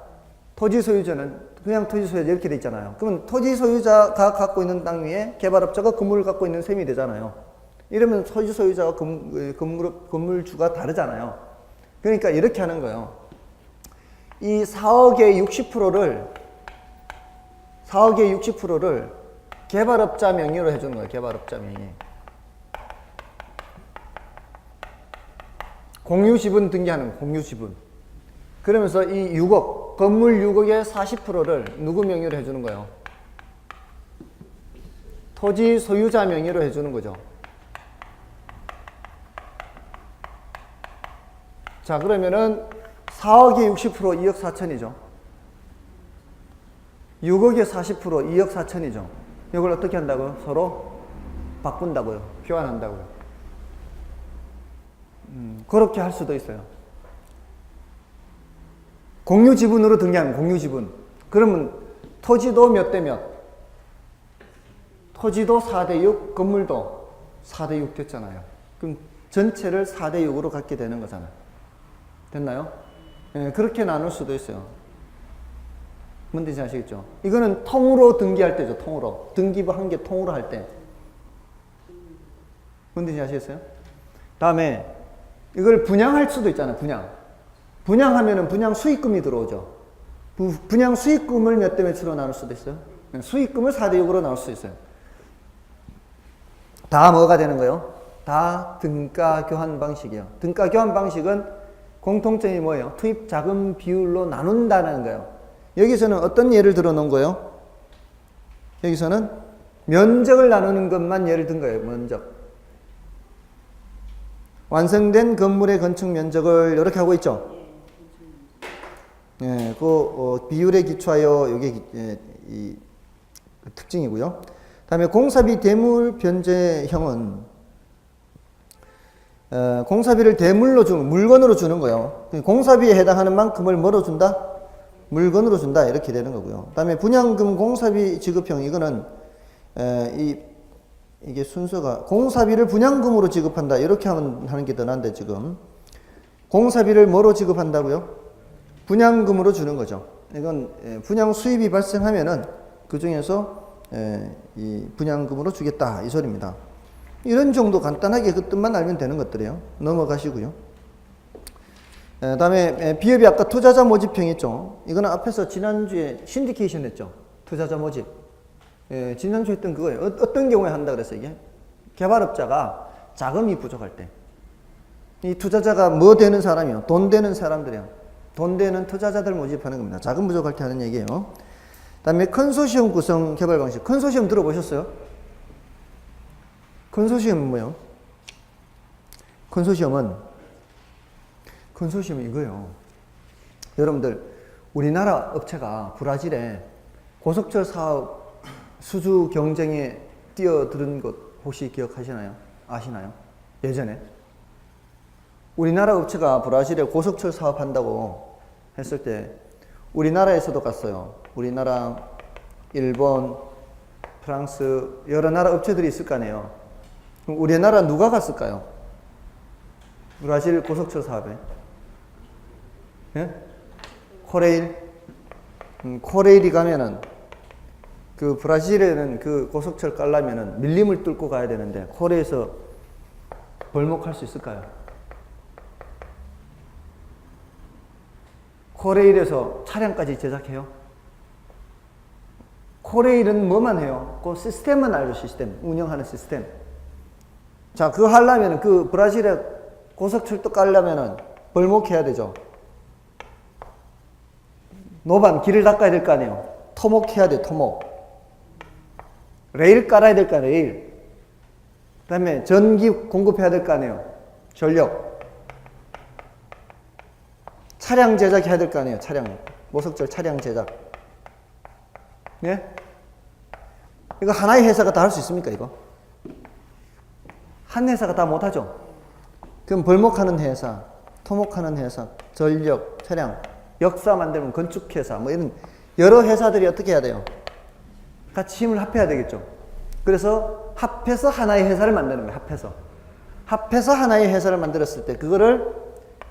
토지 소유자는 그냥 토지 소유자 이렇게 돼 있잖아요. 그러면 토지 소유자가 갖고 있는 땅 위에 개발업자가 건물을 갖고 있는 셈이 되잖아요. 이러면 토지 소유자와 건물주가 다르잖아요. 그러니까 이렇게 하는 거예요. 이 4억의 60%를 개발업자 명의로 해주는 거예요. 개발업자 명의. 공유지분 등기하는 거예요. 공유지분. 그러면서 이 6억, 건물 6억의 40%를 누구 명의로 해주는 거예요? 토지 소유자 명의로 해주는 거죠. 자, 그러면은 4억의 60% 2억 4천이죠. 6억의 40% 2억 4천이죠. 이걸 어떻게 한다고요? 서로 바꾼다고요. 교환한다고요. 그렇게 할 수도 있어요. 공유지분으로 등기하는 공유지분. 그러면 토지도 몇 대 몇? 토지도 4대 6, 건물도 4대 6 됐잖아요. 그럼 전체를 4대 6으로 갖게 되는 거잖아요. 됐나요? 네, 그렇게 나눌 수도 있어요. 뭔지 아시겠죠? 이거는 통으로 등기할 때죠. 통으로. 등기부 한 개 통으로 할 때. 뭔지 아시겠어요? 다음에 이걸 분양할 수도 있잖아요. 분양하면은 분양 수익금이 들어오죠. 분양 수익금을 몇 대 몇으로 나눌 수도 있어요. 수익금을 4대 6으로 나눌 수 있어요. 다 뭐가 되는 거예요? 다 등가 교환 방식이에요. 등가 교환 방식은 공통점이 뭐예요? 투입 자금 비율로 나눈다는 거예요. 여기서는 어떤 예를 들어 놓은 거예요? 여기서는 면적을 나누는 것만 예를 든 거예요. 면적. 완성된 건물의 건축 면적을 이렇게 하고 있죠. 예, 그 비율에 기초하여 이게 이 특징이고요. 다음에 공사비 대물 변제형은 공사비를 대물로 주는 물건으로 주는 거예요. 공사비에 해당하는 만큼을 뭐로 준다? 물건으로 준다 이렇게 되는 거고요. 그다음에 분양금 공사비 지급형 이거는 이게 순서가 공사비를 분양금으로 지급한다 이렇게 하는 게 더 난데 지금 공사비를 뭐로 지급한다고요? 분양금으로 주는 거죠. 이건 분양 수입이 발생하면은 그 중에서 이 분양금으로 주겠다 이 소리입니다. 이런 정도 간단하게 그 뜻만 알면 되는 것들이에요. 넘어가시고요. 다음에 비협이 아까 투자자 모집형 있죠. 이거는 앞에서 지난주에 신디케이션 했죠. 투자자 모집. 지난주에 했던 그거예요. 어떤 경우에 한다 그랬어요, 이게? 개발업자가 자금이 부족할 때. 이 투자자가 뭐 되는 사람이요? 돈 되는 사람들이요. 돈 되는 투자자들 모집하는 겁니다. 자금 부족할 때 하는 얘기예요. 다음에 컨소시엄 구성 개발 방식. 컨소시엄 들어보셨어요? 컨소시엄은 뭐예요? 컨소시엄은 이거예요. 여러분들, 우리나라 업체가 브라질에 고속철 사업 수주 경쟁에 뛰어드는 것 혹시 기억하시나요? 아시나요? 예전에? 우리나라 업체가 브라질에 고속철 사업한다고 했을 때 우리나라에서도 갔어요. 우리나라, 일본, 프랑스 여러 나라 업체들이 있을 거 아니에요. 그럼 우리나라 누가 갔을까요? 브라질 고속철 사업에. 예? 코레일. 코레일이 가면은 그 브라질에는 그 고속철 깔려면은 밀림을 뚫고 가야 되는데 코레일에서 벌목할 수 있을까요? 코레일에서 차량까지 제작해요? 코레일은 뭐만 해요? 그 시스템만 알죠, 시스템. 운영하는 시스템. 자, 그거 하려면 그 브라질에 고속철도 깔려면은 벌목해야 되죠. 노반, 길을 닦아야 될 거 아니에요. 토목해야 돼, 토목. 레일 깔아야 될 거 아니에요, 레일. 그 다음에 전기 공급해야 될 거 아니에요. 전력. 차량 제작해야 될 거 아니에요, 차량. 고속철 차량 제작. 예? 이거 하나의 회사가 다 할 수 있습니까, 이거? 한 회사가 다 못하죠? 그럼 벌목하는 회사, 토목하는 회사, 전력, 차량, 역사 만들면 건축회사, 뭐 이런 여러 회사들이 어떻게 해야 돼요? 같이 힘을 합해야 되겠죠? 그래서 합해서 하나의 회사를 만드는 거예요, 합해서. 합해서 하나의 회사를 만들었을 때 그거를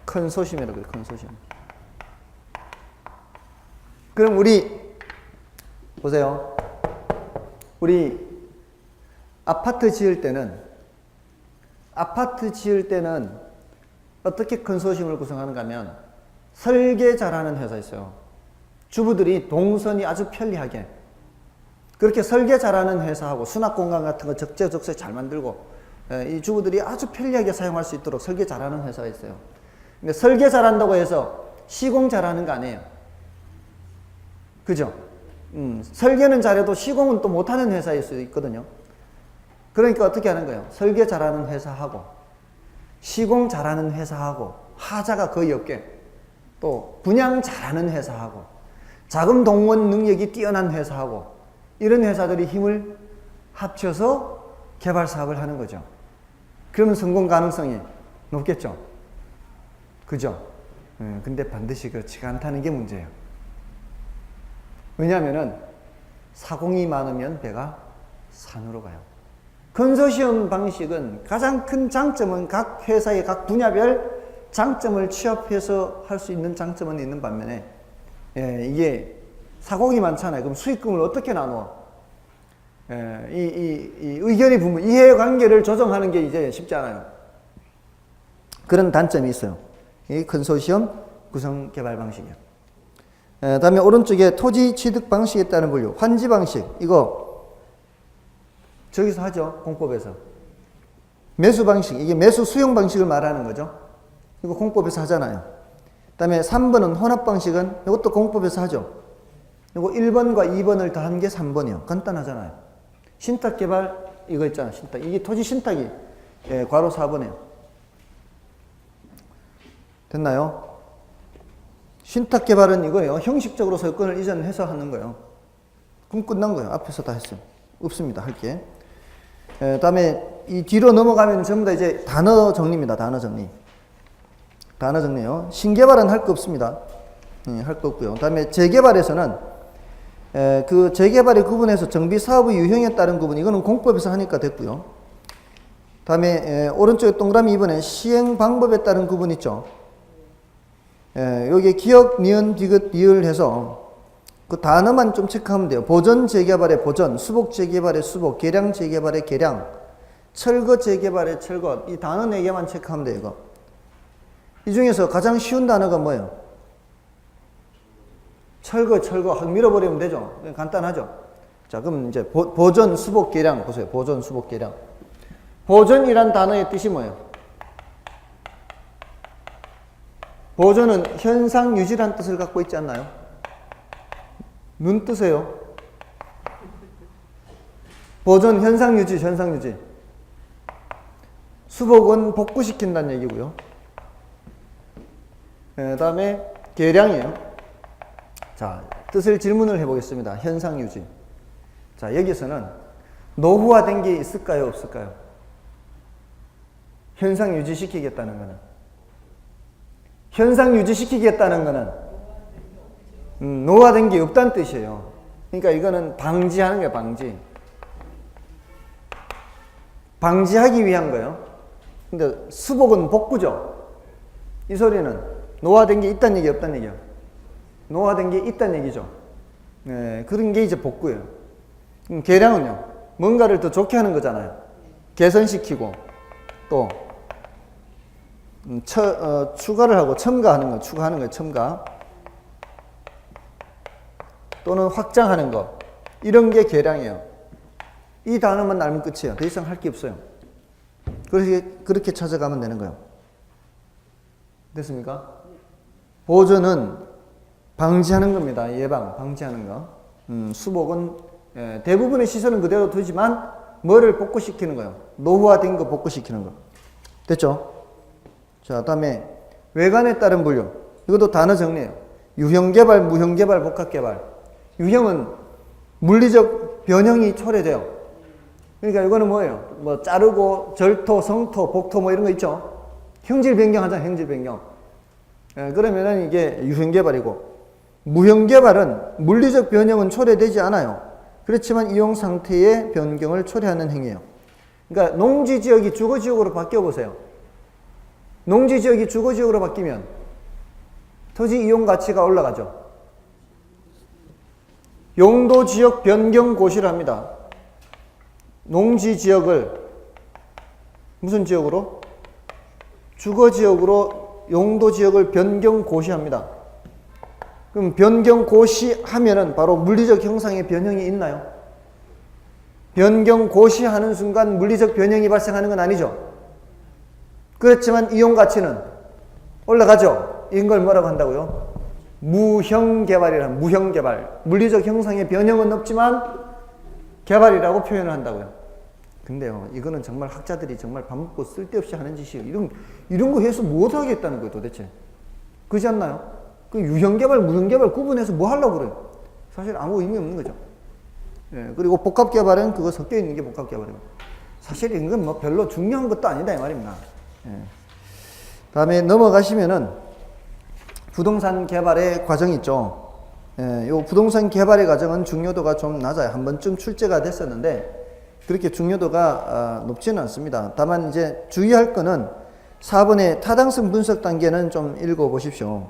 컨소시엄이라고 해요, 컨소시엄. 그럼 우리 보세요. 우리 아파트 지을 때는 어떻게 컨소시엄을 구성하는가 하면 설계 잘하는 회사 있어요. 주부들이 동선이 아주 편리하게 그렇게 설계 잘하는 회사하고 수납 공간 같은 거 적재적소에 잘 만들고 이 주부들이 아주 편리하게 사용할 수 있도록 설계 잘하는 회사가 있어요. 근데 설계 잘한다고 해서 시공 잘하는 거 아니에요. 그죠? 설계는 잘해도 시공은 또 못하는 회사일 수 있거든요. 그러니까 어떻게 하는 거예요? 설계 잘하는 회사하고 시공 잘하는 회사하고 하자가 거의 없게 또 분양 잘하는 회사하고 자금 동원 능력이 뛰어난 회사하고 이런 회사들이 힘을 합쳐서 개발 사업을 하는 거죠. 그러면 성공 가능성이 높겠죠. 그죠? 근데 반드시 그렇지가 않다는 게 문제예요. 왜냐하면은 사공이 많으면 배가 산으로 가요. 컨소시엄 방식은 가장 큰 장점은 각 회사의 각 분야별 장점을 취합해서 할 수 있는 장점은 있는 반면에 이게 사공이 많잖아요. 그럼 수익금을 어떻게 나누어? 이 의견의 부분, 이해관계를 조정하는 게 이제 쉽지 않아요. 그런 단점이 있어요. 이 컨소시엄 구성 개발 방식이요. 다음에 오른쪽에 토지 취득 방식에 따른 분류, 환지 방식. 이거 저기서 하죠, 공법에서. 매수 방식, 이게 매수 수용 방식을 말하는 거죠. 이거 공법에서 하잖아요. 그다음에 3번은 혼합 방식은 이것도 공법에서 하죠. 이거 1번과 2번을 더한 게 3번이요. 간단하잖아요. 신탁 개발 이거 있잖아. 신탁. 이게 토지 신탁이 괄호 4번이에요. 됐나요? 신탁 개발은 이거예요. 형식적으로 소유권을 이전해서 하는 거예요. 그럼 끝난 거예요. 앞에서 다 했어요. 없습니다. 할 게. 다음에 이 뒤로 넘어가면 전부 다 이제 단어 정리입니다. 단어 정리. 단어 정리요. 신개발은 할 거 없습니다. 할 거 없고요. 다음에 재개발에서는 그 재개발의 구분에서 정비 사업의 유형에 따른 구분, 이거는 공법에서 하니까 됐고요. 다음에 오른쪽에 동그라미 2번에 시행 방법에 따른 구분 있죠. 여기 기역, 니은, 디귿, 리을 해서 그 단어만 좀 체크하면 돼요. 보전 재개발의 보전, 수복 재개발의 수복, 계량 재개발의 계량, 철거 재개발의 철거, 이 단어 4개만 체크하면 돼요. 이거. 이 중에서 가장 쉬운 단어가 뭐예요? 철거 확 밀어버리면 되죠. 간단하죠. 자, 그럼 이제 보전, 수복, 계량 보세요. 보전, 수복, 계량. 보전이란 단어의 뜻이 뭐예요? 보전은 현상 유지란 뜻을 갖고 있지 않나요? 눈 뜨세요. 보전, 현상 유지, 현상 유지. 수복은 복구시킨다는 얘기고요. 다음에 계량이에요. 자, 뜻을 질문을 해보겠습니다. 현상 유지. 자, 여기서는 노후화된 게 있을까요, 없을까요? 현상 유지시키겠다는 거는. 현상 유지시키겠다는 거는 노화된 게 없다는 뜻이에요. 그러니까 이거는 방지하는 거예요. 방지하기 위한 거예요. 근데 수복은 복구죠. 이 소리는 노화된 게 있다는 얘기, 없다는 얘기예요. 노화된 게 있다는 얘기죠. 그런 게 이제 복구예요. 계량은요, 뭔가를 더 좋게 하는 거잖아요. 개선시키고 또 추가를 하고 첨가하는 거, 추가하는 거예요. 첨가 또는 확장하는 거, 이런 게 계량이에요. 이 단어만 알면 끝이에요. 더 이상 할 게 없어요. 그렇게 찾아가면 되는 거예요. 됐습니까? 보전은 방지하는 겁니다. 예방, 방지하는 거. 수복은 대부분의 시설은 그대로 두지만 뭐를 복구시키는 거예요. 노후화된 거 복구시키는 거. 됐죠? 자, 다음에 외관에 따른 분류. 이것도 단어 정리해요. 유형개발, 무형개발, 복합개발. 유형은 물리적 변형이 초래돼요. 그러니까 이거는 뭐예요? 뭐 자르고 절토, 성토, 복토 뭐 이런 거 있죠. 형질 변경하잖아요. 형질 변경. 그러면은 이게 유형개발이고, 무형개발은 물리적 변형은 초래되지 않아요. 그렇지만 이용 상태의 변경을 초래하는 행위예요. 그러니까 농지지역이 주거지역으로 바뀌어 보세요. 농지지역이 주거지역으로 바뀌면 토지 이용 가치가 올라가죠. 용도지역 변경 고시를 합니다. 농지지역을 무슨 지역으로? 주거지역으로 용도지역을 변경 고시합니다. 그럼 변경 고시하면은 바로 물리적 형상의 변형이 있나요? 변경 고시하는 순간 물리적 변형이 발생하는 건 아니죠. 그렇지만 이용 가치는 올라가죠. 이걸 뭐라고 한다고요? 무형개발이란, 무형개발. 물리적 형상의 변형은 없지만 개발이라고 표현을 한다고요. 근데요, 이거는 정말 학자들이 정말 밥 먹고 쓸데없이 하는 짓이에요. 이런 거 해서 뭐 하겠다는 거예요, 도대체. 그렇지 않나요? 그 유형개발, 무형개발 구분해서 뭐 하려고 그래요? 사실 아무 의미 없는 거죠. 그리고 복합개발은 그거 섞여 있는 게 복합개발이고. 사실 이건 뭐 별로 중요한 것도 아니다, 이 말입니다. 다음에 넘어가시면은 부동산 개발의 과정이 있죠. 요 부동산 개발의 과정은 중요도가 좀 낮아요. 한 번쯤 출제가 됐었는데 그렇게 중요도가 높지는 않습니다. 다만 이제 주의할 거는 4번의 타당성 분석 단계는 좀 읽어 보십시오.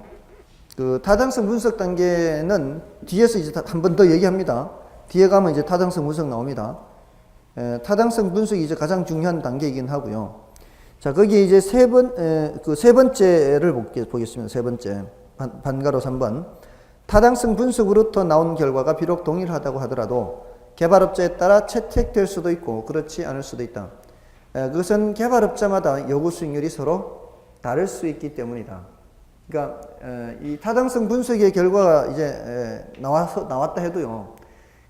그 타당성 분석 단계는 뒤에서 이제 한 번 더 얘기합니다. 뒤에 가면 이제 타당성 분석 나옵니다. 타당성 분석이 이제 가장 중요한 단계이긴 하고요. 자, 거기 이제 세 번째를 보겠습니다. 세 번째. 반가로 3번. 타당성 분석으로부터 나온 결과가 비록 동일하다고 하더라도 개발업자에 따라 채택될 수도 있고 그렇지 않을 수도 있다. 그것은 개발업자마다 요구 수익률이 서로 다를 수 있기 때문이다. 그러니까 이 타당성 분석의 결과가 이제 나왔다 해도요.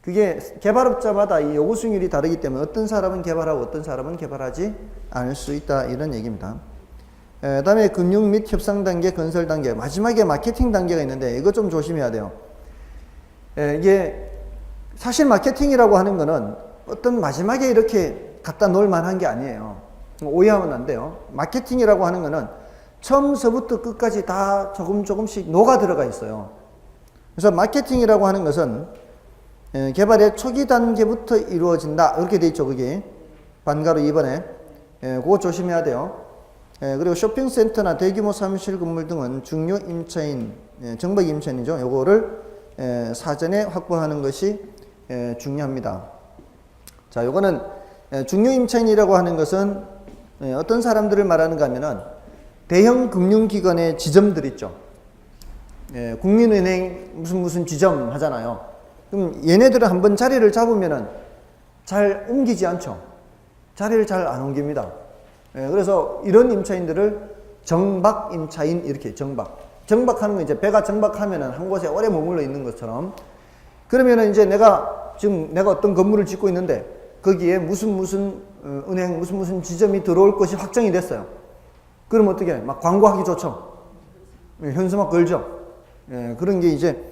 그게 개발업자마다 이 요구 수익률이 다르기 때문에 어떤 사람은 개발하고 어떤 사람은 개발하지 않을 수 있다 이런 얘기입니다. 다음에 금융 및 협상 단계, 건설 단계, 마지막에 마케팅 단계가 있는데 이거 좀 조심해야 돼요. 이게 사실 마케팅이라고 하는 거는 어떤 마지막에 이렇게 갖다 놓을 만한 게 아니에요. 오해하면 안 돼요. 마케팅이라고 하는 거는 처음서부터 끝까지 다 조금씩 녹아 들어가 있어요. 그래서 마케팅이라고 하는 것은 개발의 초기 단계부터 이루어진다. 이렇게 돼 있죠, 그게. 반가로 2번에. 그거 조심해야 돼요. 그리고 쇼핑센터나 대규모 사무실 건물 등은 중요 임차인, 정박 임차인이죠. 요거를 사전에 확보하는 것이 중요합니다. 자, 요거는 중요 임차인이라고 하는 것은 어떤 사람들을 말하는가 하면은 대형 금융기관의 지점들 있죠. 국민은행 무슨 지점 하잖아요. 그럼 얘네들은 한번 자리를 잡으면은 잘 옮기지 않죠. 자리를 잘 안 옮깁니다. 그래서 이런 임차인들을 정박 임차인 이렇게 정박하는 건 이제 배가 정박하면은 한 곳에 오래 머물러 있는 것처럼 그러면은 이제 내가 어떤 건물을 짓고 있는데 거기에 무슨 은행 무슨 지점이 들어올 것이 확정이 됐어요. 그럼 어떻게 막 광고하기 좋죠. 현수막 걸죠. 그런 게 이제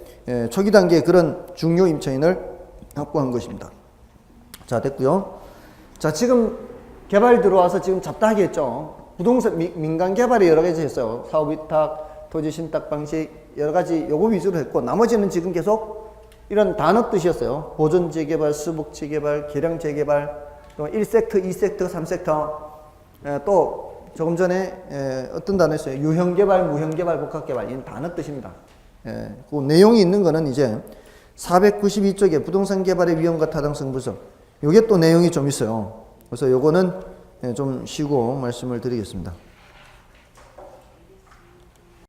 초기 단계에 그런 중요 임차인을 확보한 것입니다. 자, 됐고요. 자, 지금 개발 들어와서 지금 잡다하게 했죠. 부동산 민간 개발이 여러 가지 했어요. 사업 위탁, 토지 신탁 방식 여러 가지 요거 위주로 했고 나머지는 지금 계속 이런 단어 뜻이었어요. 보존 재개발, 수복 재개발, 개량 재개발, 또 1섹터, 2섹터, 3섹터, 또 조금 전에 어떤 단어였어요? 유형개발, 무형개발, 복합개발 이 단어 뜻입니다. 그 내용이 있는 거는 이제 492쪽에 부동산 개발의 위험과 타당성 분석 요게 또 내용이 좀 있어요. 그래서 요거는 좀 쉬고 말씀을 드리겠습니다.